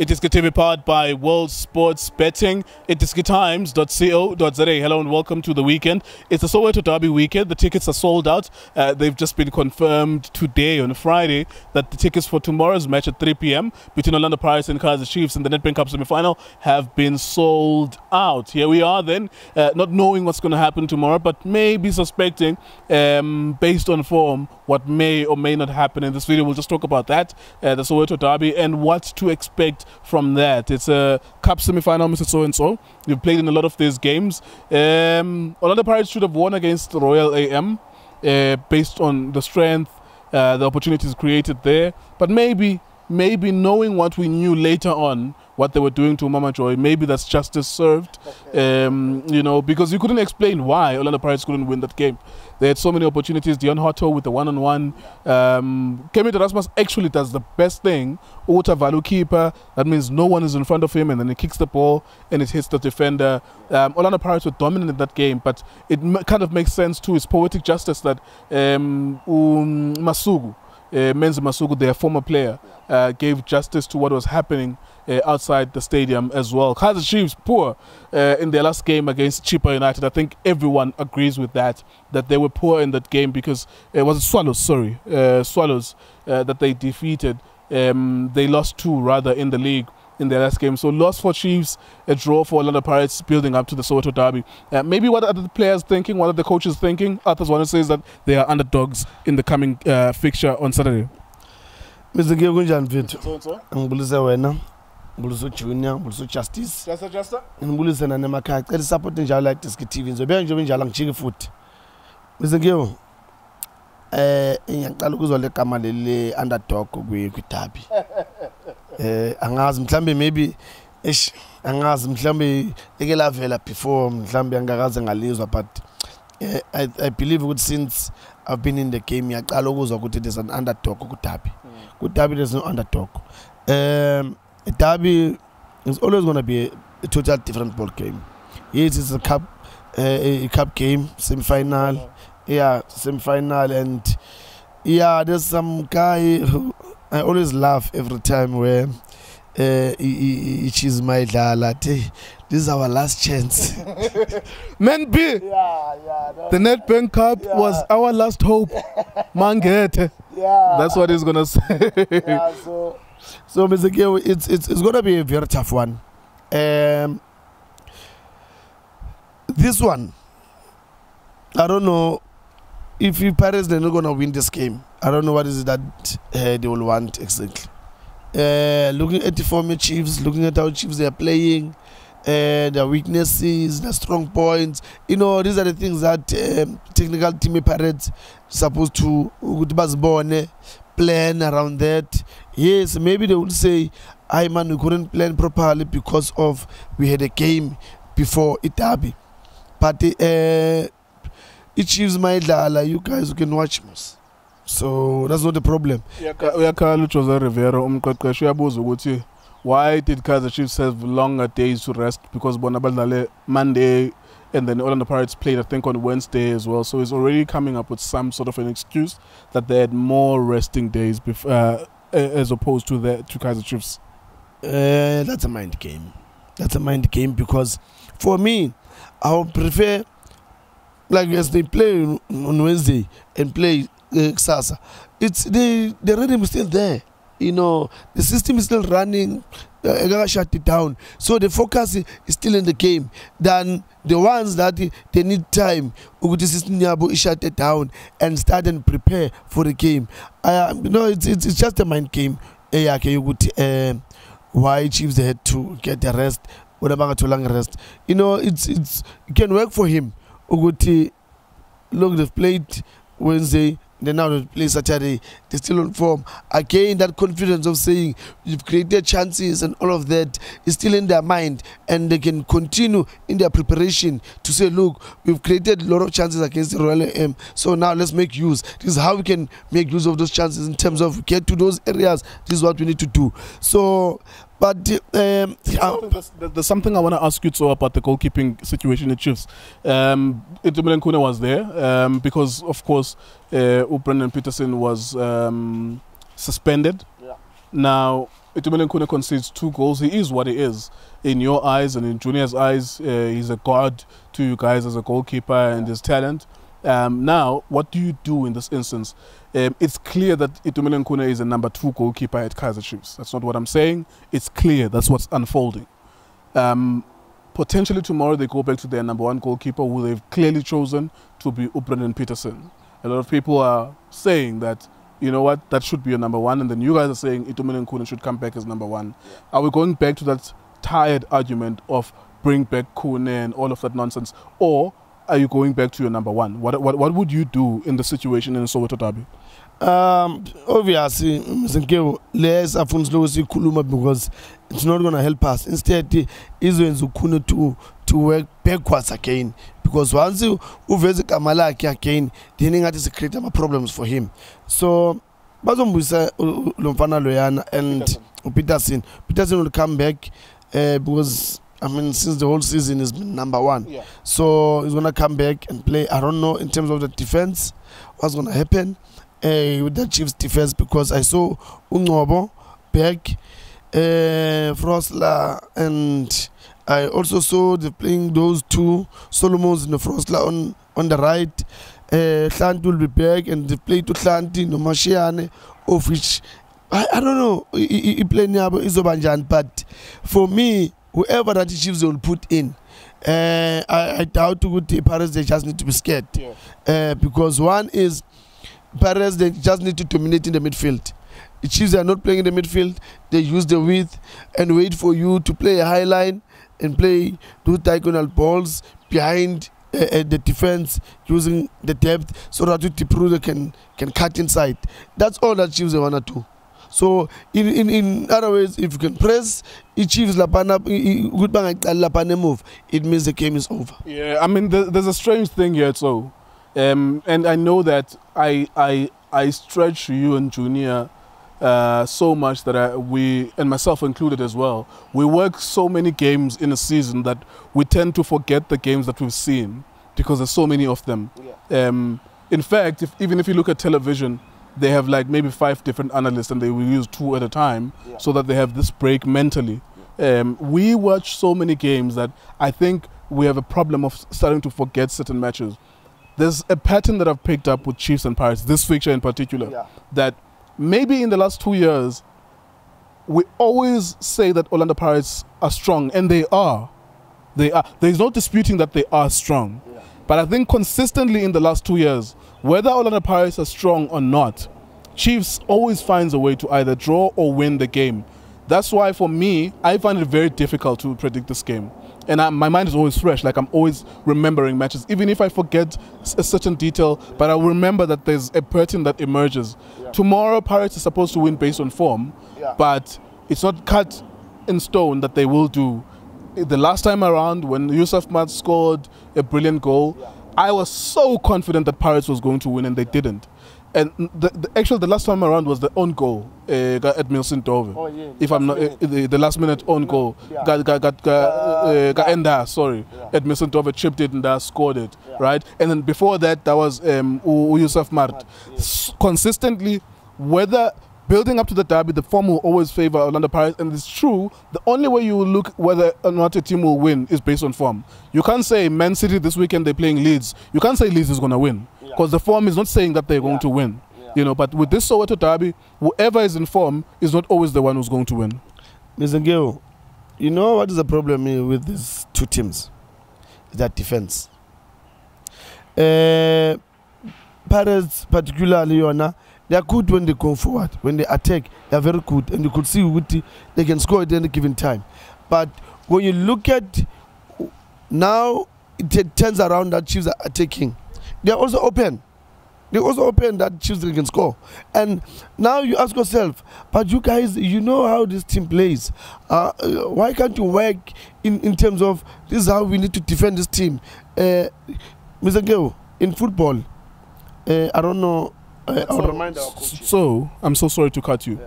It is TV powered by World Sports Betting. It is times.co.za. Hello and welcome to the weekend. It's a Soweto Derby weekend. The tickets are sold out. They've just been confirmed today on Friday that the tickets for tomorrow's match at 3 p.m. between Orlando Pirates and Kaizer Chiefs in the Nedbank Cup semi-final have been sold out. Here we are then, not knowing what's going to happen tomorrow, but maybe suspecting, based on form, what may or may not happen. In this video, we'll just talk about that, the Soweto Derby, and what to expect from that. It's a cup semi-final, Mr. So-and-so. We've played in a lot of these games. Orlando Pirates should have won against Royal AM based on the strength, the opportunities created there. But maybe knowing what we knew later on, what they were doing to Mama Joy, maybe that's justice served. You know, because you couldn't explain why Orlando Pirates couldn't win that game. They had so many opportunities. Dion Hotto with the one-on-one. Kemi Rasmus actually does the best thing. Uta Valu keeper. That means no one is in front of him, and then he kicks the ball and it hits the defender. Orlando Pirates were dominant in that game, but it kind of makes sense too. It's poetic justice that Masugu, Menzi Masugu, their former player, gave justice to what was happening outside the stadium as well. Kaizer Chiefs poor in their last game against Chippa United. I think everyone agrees with that they were poor in that game because it was Swallows, Swallows that they defeated. They lost 2 rather in the league in their last game. So loss for Chiefs, a draw for Orlando Pirates building up to the Soweto Derby. Maybe what are the players thinking, what are the coaches thinking? Arthur's one says that they are underdogs in the coming fixture on Saturday. Mr. Giyogunjan Vito, ngibulise wena, ngibulise Junior, ngibulise Justice. Justice. Ngibulise na nemakhaya. Cela support njalo like Diski TV. Ngizobe nje njalo ngijike futhi. Mr. Giyo, ngiyaqala ukuzwa legama leli underdog kwi-derby. Angazi mhlambe maybe angazi mhlambe eke lavela before mhlambe angakaze ngalizwa, but I believe ukuthi since I've been in the game ngiyaqala ukuzwa ukuthi there's an underdog ku-derby. Ku-derby there's no underdog. A derby is always going to be a total different ball game. Yes, it's a cup game, semi-final. Yeah, semi-final, and yeah, there's some guy who I always laugh every time where he cheese my dala. This is our last chance. Man B, the Nedbank Cup was our last hope. Mangete. Yeah, that's what he's gonna say. Yeah, so Mr. Geo, it's gonna be a very tough one. This one, I don't know if Paris they're not gonna win this game. I don't know what is it that they will want exactly. Looking at the former Chiefs, looking at how Chiefs they are playing, their weaknesses, their strong points. You know, these are the things that technical team Pirates supposed to plan around that. Yes, maybe they would say, "I man, we couldn't plan properly because of we had a game before it derby." But it Chiefs my dala, you guys can watch us. So that's not the problem. Why did Kaizer Chiefs have longer days to rest? Because Bonabal Monday and then Orlando Pirates played, I think, on Wednesday as well. So he's already coming up with some sort of an excuse that they had more resting days as opposed to Kaizer Chiefs. That's a mind game. That's a mind game because for me, I would prefer, like as they play on Wednesday and play Sasa, it's the rhythm is still there. You know, the system is still running. Shut it down. So the focus is still in the game. Then the ones that they need time, the system shut it down and start and prepare for the game. You know, it's just a mind game. Why Chiefs they had to get the rest? Whatever to long rest. You know, it can work for him. Look, they've played Wednesday. Then now they play Saturday, they're still on form. Again, that confidence of saying you've created chances and all of that is still in their mind, and they can continue in their preparation to say, look, we've created a lot of chances against the Royal AM, so now let's make use. This is how we can make use of those chances in terms of get to those areas. This is what we need to do. So, but there's something I want to ask you too about the goalkeeping situation at Chiefs. Itumeleng Khune was there because, of course, Brendan Peterson was suspended. Yeah. Now, Itumeleng Khune concedes 2 goals. He is what he is. In your eyes and in Junior's eyes, he's a god to you guys as a goalkeeper and his talent. Now, what do you do in this instance? It's clear that Itumeleng Khune is a number 2 goalkeeper at Kaizer Chiefs. That's not what I'm saying. It's clear. That's what's unfolding. Potentially tomorrow they go back to their number 1 goalkeeper, who they've clearly chosen to be Brendan Peterson. A lot of people are saying that, you know what, that should be your number 1, and then you guys are saying Itumeleng Khune should come back as number 1. Yeah. Are we going back to that tired argument of bring back Khune and all of that nonsense, or are you going back to your number 1? What would you do in the situation in the Soweto Derby? Obviously, let's because it's not going to help us. Instead, it's going to work backwards again. Because once you visit Kamalaki again, then it is creating problems for him. So, Bazombusa Lumfana Loyana and Peterson will come back because, I mean, since the whole season has been number 1. Yeah. So he's going to come back and play. I don't know in terms of the defense what's going to happen with the Chiefs defense, because I saw Ungobo back, Frosla, and I also saw they playing those 2 Solomons in the Frosla on the right. Tlanti will be back, and they play to Tlanti, no Mashiane, of which I don't know. He play Nyabo Izobanjan, but for me, whoever that the Chiefs will put in, I doubt to go to Paris. They just need to be scared, because one is Paris. They just need to dominate in the midfield. The Chiefs are not playing in the midfield. They use the width and wait for you to play a high line and play 2 diagonal balls behind the defense, using the depth so that Tiprude can cut inside. That's all that Chiefs want to do. So in other ways, if you can press, Chiefs move, it means the game is over. Yeah, I mean, there's a strange thing here, so, and I know that I stretch you and Junior so much that we, and myself included as well, we work so many games in a season that we tend to forget the games that we've seen because there's so many of them. Yeah. In fact, even if you look at television, they have like maybe 5 different analysts and they will use 2 at a time, so that they have this break mentally. We watch so many games that I think we have a problem of starting to forget certain matches. There's a pattern that I've picked up with Chiefs and Pirates, this fixture in particular, that maybe in the last 2 years, we always say that Orlando Pirates are strong, and they are. They are. There's no disputing that they are strong. Yeah. But I think consistently in the last 2 years, whether Orlando Pirates are strong or not, Chiefs always finds a way to either draw or win the game. That's why for me, I find it very difficult to predict this game. And my mind is always fresh, like I'm always remembering matches, even if I forget a certain detail, but I'll remember that there's a pattern that emerges. Yeah. Tomorrow, Pirates are supposed to win based on form, but it's not cut in stone that they will do. The last time around, when Yusuf Mat scored a brilliant goal, I was so confident that Pirates was going to win, and they didn't. And the last time around was the own goal at Milson Dove. Oh, yeah. If I'm not the last minute own goal, at Milson Dove chipped it and scored it, right? And then before that, that was Yusuf Mart. Consistently, whether building up to the derby, the form will always favor Orlando Pirates, and it's true. The only way you will look whether or not a team will win is based on form. You can't say Man City this weekend they're playing Leeds. You can't say Leeds is going to win, because the form is not saying that they're going to win. You know, but with this Soweto Derby, whoever is in form is not always the one who's going to win. Mr. Ngeo, you know what is the problem here with these 2 teams? That defense. Pirates, particularly, they are good when they go forward. When they attack, they are very good. And you could see they can score at any given time. But when you look at now, it turns around that Chiefs are attacking. They are also open. They also open that Chiefs can score. And now you ask yourself, but you guys, you know how this team plays. Why can't you work in terms of this is how we need to defend this team? Mr. Ngeo, in football, I don't know. I'll remind our coaches. So, I'm so sorry to cut you.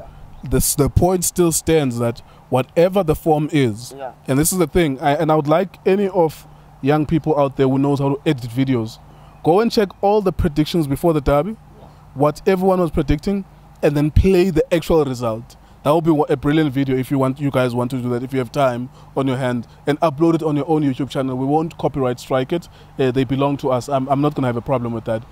The point still stands that whatever the form is, and this is the thing, and I would like any of young people out there who knows how to edit videos, go and check all the predictions before the derby, what everyone was predicting, and then play the actual result. That would be a brilliant video if you guys want to do that, if you have time on your hand, and upload it on your own YouTube channel. We won't copyright strike it. They belong to us. I'm not going to have a problem with that.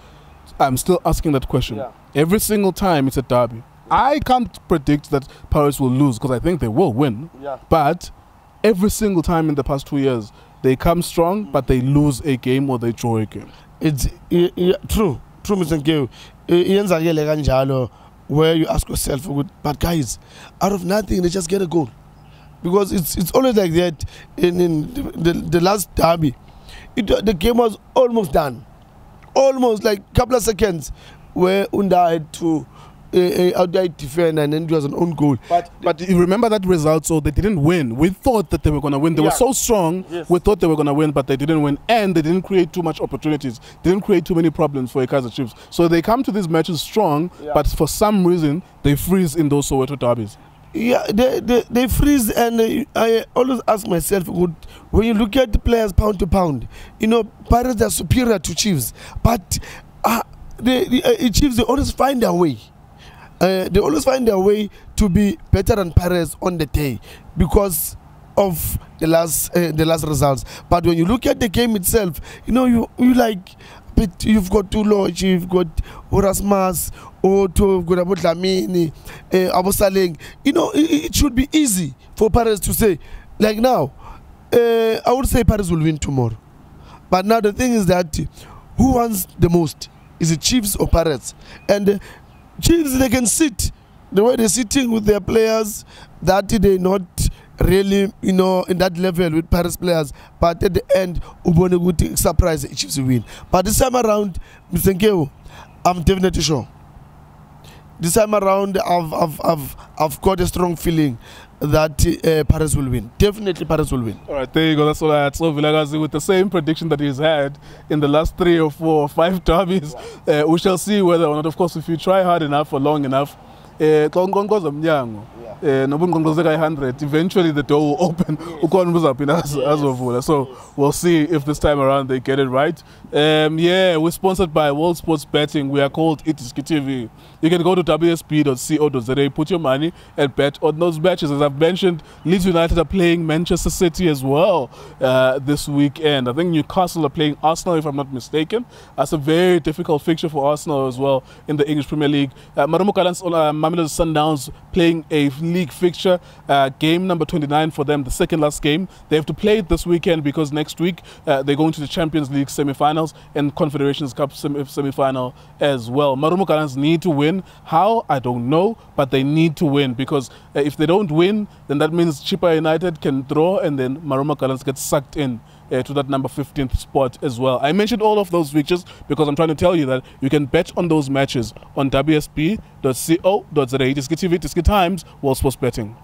I'm still asking that question. Yeah. Every single time it's a derby. I can't predict that Pirates will lose because I think they will win. Yeah. But every single time in the past 2 years, they come strong, but they lose a game or they draw a game. It's true, Mr. Nkeo. Where you ask yourself, but guys, out of nothing, they just get a goal. Because it's always like that in the last derby. The game was almost done. Almost, like a couple of seconds where Unda had to outright defend, and then it was an own goal. But you remember that result, so they didn't win. We thought that they were going to win. They were so strong, we thought they were going to win, but they didn't win. And they didn't create too much opportunities. They didn't create too many problems for Kaizer Chiefs. So they come to these matches strong, but for some reason, they freeze in those Soweto derbies. Yeah, they freeze, and I always ask myself, when you look at the players pound to pound, Pirates are superior to Chiefs, but the Chiefs, they always find their way. They always find their way to be better than Pirates on the day because of the last results. But when you look at the game itself, you like, but you've got Tulo, you've got Orasmas, Oto, Godabotlamini, Abosaleng. It should be easy for Pirates to say, like now, I would say Pirates will win tomorrow. But now the thing is that who wants the most? Is it Chiefs or Pirates? And Chiefs, they can sit the way they're sitting with their players, that they're not really, in that level with Paris players. But at the end, Ubone would surprise the Chiefs win. But this time around, Mr. Nkeo, I'm definitely sure. This time around, I've got a strong feeling that Paris will win. Definitely Paris will win. All right, there you go. That's all I had. Tso Vilakazi with the same prediction that he's had in the last 3 or 4 or 5 derbies. We shall see whether or not, of course, if you try hard enough for long enough, eventually the door will open. So we'll see if this time around they get it right. We're sponsored by World Sports Betting. We are called TV. You can go to wsp.co.za, put your money and bet on those matches. As I've mentioned, Leeds United are playing Manchester City as well this weekend. I think Newcastle are playing Arsenal, if I'm not mistaken. That's a very difficult fixture for Arsenal as well in the English Premier League. Mamelodi Sundowns playing a league fixture, game number 29 for them, the second last game. They have to play it this weekend because next week they're going to the Champions League semi-finals and Confederations Cup semi-final as well. Marumo Gallants need to win. How? I don't know, but they need to win because if they don't win, then that means Chippa United can draw and then Marumo Gallants get sucked in to that number 15th spot as well. I mentioned all of those fixtures because I'm trying to tell you that you can bet on those matches on wsp.co.za. Tiski TV, Tiski Times, World Sports Betting.